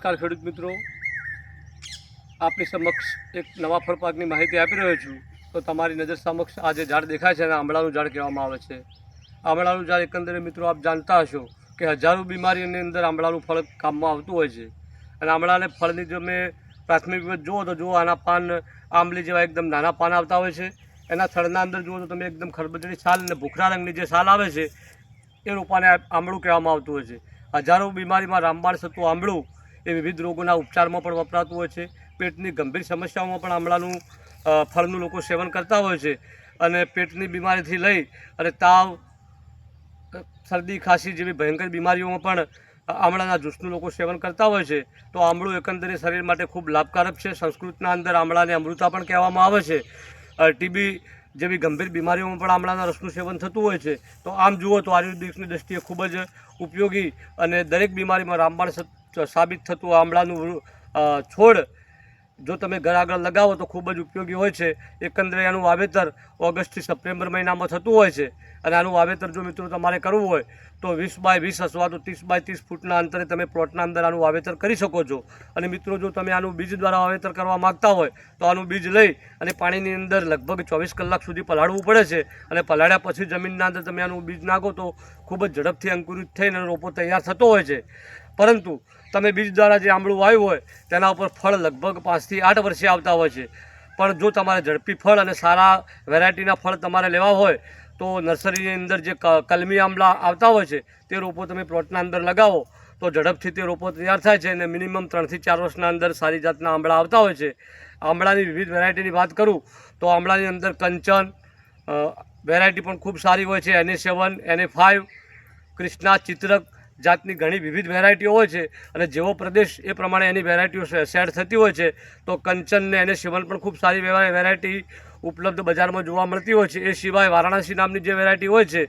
નમસ્કાર ખેડૂત મિત્રો, આપની સમક્ષ એક નવા ફળ પાકની માહિતી આપી રહ્યો છું. તો તમારી નજર સમક્ષ આ જે ઝાડ દેખાય છે એને આંબળાનું ઝાડ કહેવામાં આવે છે. આંબળાનું ઝાડ એકંદરે મિત્રો આપ જાણતા હશો કે હજારો બીમારીની અંદર આંબળાનું ફળ કામમાં આવતું હોય છે. અને આંબળાને ફળની જો મેં પ્રાથમિક વિગત જુઓ તો જુઓ આના પાન આંબલી જેવા એકદમ નાના પાન આવતા હોય છે. એના થડના અંદર જુઓ તો તમે એકદમ ખરબચડી છાલ અને ભૂખરા રંગની જે છાલ આવે છે એ રોપાને આંબળું કહેવામાં આવતું હોય છે. હજારો બીમારીમાં રામબાણ થતું આંબળું એ વિવિધ રોગોના ઉપચારમાં પણ વપરાતું હોય છે. પેટની ગંભીર સમસ્યાઓમાં પણ આંબળાનું ફળનું લોકો સેવન કરતા હોય છે. અને પેટની બીમારીથી લઈ અને તાવ, શરદી, ખાંસી જેવી ભયંકર બીમારીઓમાં પણ આંબળાના જ્યુસનું લોકો સેવન કરતા હોય છે. તો આંબળું એકંદરે શરીર માટે ખૂબ લાભકારક છે. સંસ્કૃતના અંદર આંબળાને અમૃતા પણ કહેવામાં આવે છે. ટીબી જેવી ગંભીર બીમારીઓમાં પણ આંબળાના રસનું સેવન થતું હોય છે. તો આમ જુઓ તો આયુર્વેદિકની દૃષ્ટિએ ખૂબ જ ઉપયોગી અને દરેક બીમારીમાં રામબાણ સાબિત થતું આંબળાનું છોડ જો તમે ઘર આગળ લગાવો તો ખૂબ જ ઉપયોગી હોય છે. એકંદરે આનું વાવેતર ઓગસ્ટથી સપ્ટેમ્બર મહિનામાં થતું હોય છે. અને આનું વાવેતર જો મિત્રો તમારે કરવું હોય તો 20 બાય 20 અથવા તો 30 બાય 30 ફૂટના અંતરે તમે પ્લોટના અંદર આનું વાવેતર કરી શકો છો. અને મિત્રો જો તમે આનું બીજ દ્વારા વાવેતર કરવા માગતા હોય તો આનું બીજ લઈ અને પાણીની અંદર લગભગ 24 કલાક સુધી પલાળવું પડે છે. અને પલાળ્યા પછી જમીનના અંદર તમે આનું બીજ નાખો તો ખૂબ જ ઝડપથી અંકુરિત થઈને રોપો તૈયાર થતો હોય છે. પરંતુ તમે બીજ દ્વારા જે આંબળું વાવ્યું હોય તેના ઉપર ફળ લગભગ 5 થી 8 વર્ષે આવતા હોય છે. પણ જો તમારે ઝડપી ફળ અને સારા વેરાયટીના ફળ તમારે લેવા હોય તો નર્સરીની અંદર જે કલમી આંબળા આવતા હોય છે તે રોપો તમે પ્લોટના અંદર લગાવો તો ઝડપથી તે રોપો તૈયાર થાય છે. અને મિનિમમ 3 થી 4 વર્ષના અંદર સારી જાતના આંબળા આવતા હોય છે. આંબળાની વિવિધ વેરાયટીની વાત કરું તો આંબળાની અંદર કંચન વેરાયટી પણ ખૂબ સારી હોય છે. NA7, NA5, કૃષ્ણા, ચિત્રક જાતની ઘણી વિવિધ વેરાયટીઓ હોય છે. અને જેવો પ્રદેશ એ પ્રમાણે એની વેરાયટીઓ સેટ થતી હોય છે. તો કંચન ને NA7 પણ ખૂબ સારી વેરાયટી ઉપલબ્ધ બજારમાં જોવા મળતી હોય છે. એ સિવાય વારાણસી નામની જે વેરાયટી હોય છે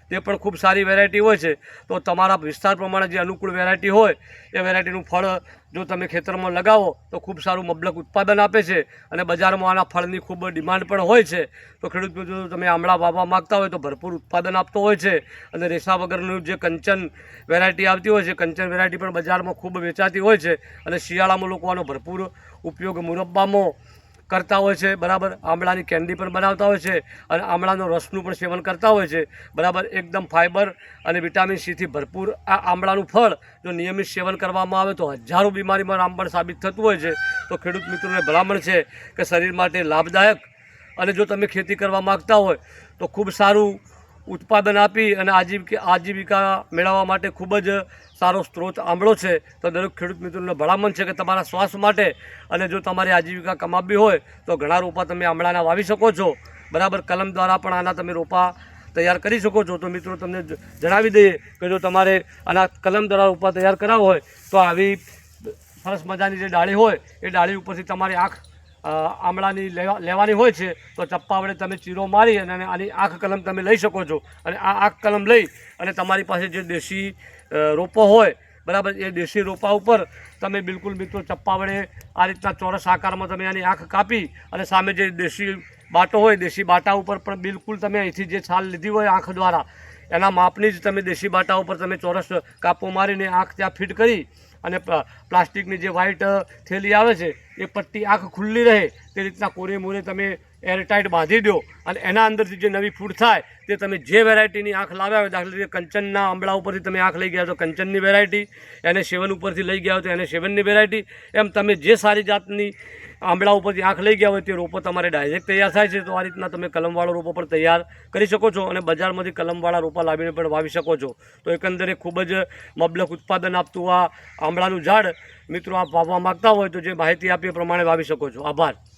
તે પણ ખૂબ સારી વેરાયટી હોય છે. તો તમારા વિસ્તાર પ્રમાણે જે અનુકૂળ વેરાયટી હોય એ વેરાયટીનું ફળ જો તમે ખેતરમાં લગાવો તો ખૂબ સારું મબલક ઉત્પાદન આપે છે. અને બજારમાં આના ફળની ખૂબ ડિમાન્ડ પણ હોય છે. તો ખેડૂત મિત્રો તમે આંબળા વાવવા માગતા હોય તો ભરપૂર ઉત્પાદન આપતો હોય છે. અને રેસા વગરનું જે કંચન વેરાયટી આવતી હોય છે, કંચન વેરાયટી પણ બજારમાં ખૂબ વેચાતી હોય છે. અને શિયાળામાં લોકો આનો ભરપૂર ઉપયોગ મુરબ્બામાં કરતા હોય છે. બરાબર, આંબળાની કેન્ડી પણ બનાવતા હોય છે. અને આંબળાનો રસનું પણ સેવન કરતા હોય છે. બરાબર, એકદમ ફાઇબર અને વિટામિન સીથી ભરપૂર આ આંબળાનું ફળ જો નિયમિત સેવન કરવામાં આવે તો હજારો બીમારીમાં રામબાણ સાબિત થતું હોય છે. તો ખેડૂત મિત્રોને ભલામણ છે કે શરીર માટે લાભદાયક અને જો તમે ખેતી કરવા માગતા હોય તો ખૂબ સારું ઉત્પાદન આપી અને આજીવિકા મેળવવા માટે ખૂબ જ સારો સ્ત્રોત આંબળો છે. તો દરેક ખેડૂત મિત્રોને ભલામણ છે કે તમારા શ્વાસ માટે અને જો તમારી આજીવિકા કમાવવી હોય તો ઘણા રોપા તમે આંબળાના વાવી શકો છો. બરાબર, કલમ દ્વારા પણ આના તમે રોપા તૈયાર કરી શકો છો. તો મિત્રો તમને જણાવી દઈએ કે જો તમારે આના કલમ દ્વારા રોપા તૈયાર કરાવવા હોય તો આવી સરસ મજાની જે ડાળી હોય એ ડાળી ઉપરથી તમારી આંખ આંબળાની લેવાની હોય છે. તો ચપ્પા વડે તમે ચીરો મારી અને આની આંખ કલમ તમે લઈ શકો છો. અને આ આંખ કલમ લઈ અને તમારી પાસે જે દેશી રોપો હોય, બરાબર, એ દેશી રોપા ઉપર તમે બિલકુલ મિત્રો ચપ્પા વડે આ રીતના ચોરસ આકારમાં તમે આની આંખ કાપી અને સામે જે દેશી બાટો હોય દેશી બાટા ઉપર પણ બિલકુલ તમે અહીંથી જે છાલ લીધી હોય આંખ દ્વારા એના માપની જ તમે દેશી બાટા ઉપર તમે ચોરસ કાપો મારીને આંખ ત્યાં ફિટ કરી અને પ્લાસ્ટિકની જે વ્હાઇટ થેલી આવે છે એ પટ્ટી આંખ ખુલ્લી રહે તે રીતના કોરે મોરે તમે એરટાઇટ બાંધી દો. અને એના અંદરથી જે નવી ફૂડ થાય તે તમે જે વેરાયટીની આંખ લાવ્યા હોય, દાખલા તરીકે કંચનના આંબળા ઉપરથી તમે આંખ લઈ ગયા તો કંચનની વેરાયટી, NA7 ઉપરથી લઈ ગયા હોય તો NA7ની વેરાયટી, એમ તમે જે સારી જાતની આંબળા ઉપરથી આંખ લઈ ગયા હોય તે રોપો તમારે ડાયરેક્ટ તૈયાર થાય છે. તો આ રીતના તમે કલમવાળો રોપો પણ તૈયાર કરી શકો છો અને બજારમાંથી કલમવાળા રોપા લાવીને પણ વાવી શકો છો. તો એકંદરે ખૂબ જ મબલક ઉત્પાદન આપતું આ આંબળાનું ઝાડ મિત્રો આપ વાવવા માગતા હોય તો જે માહિતી આપી એ પ્રમાણે વાવી શકો છો. આભાર.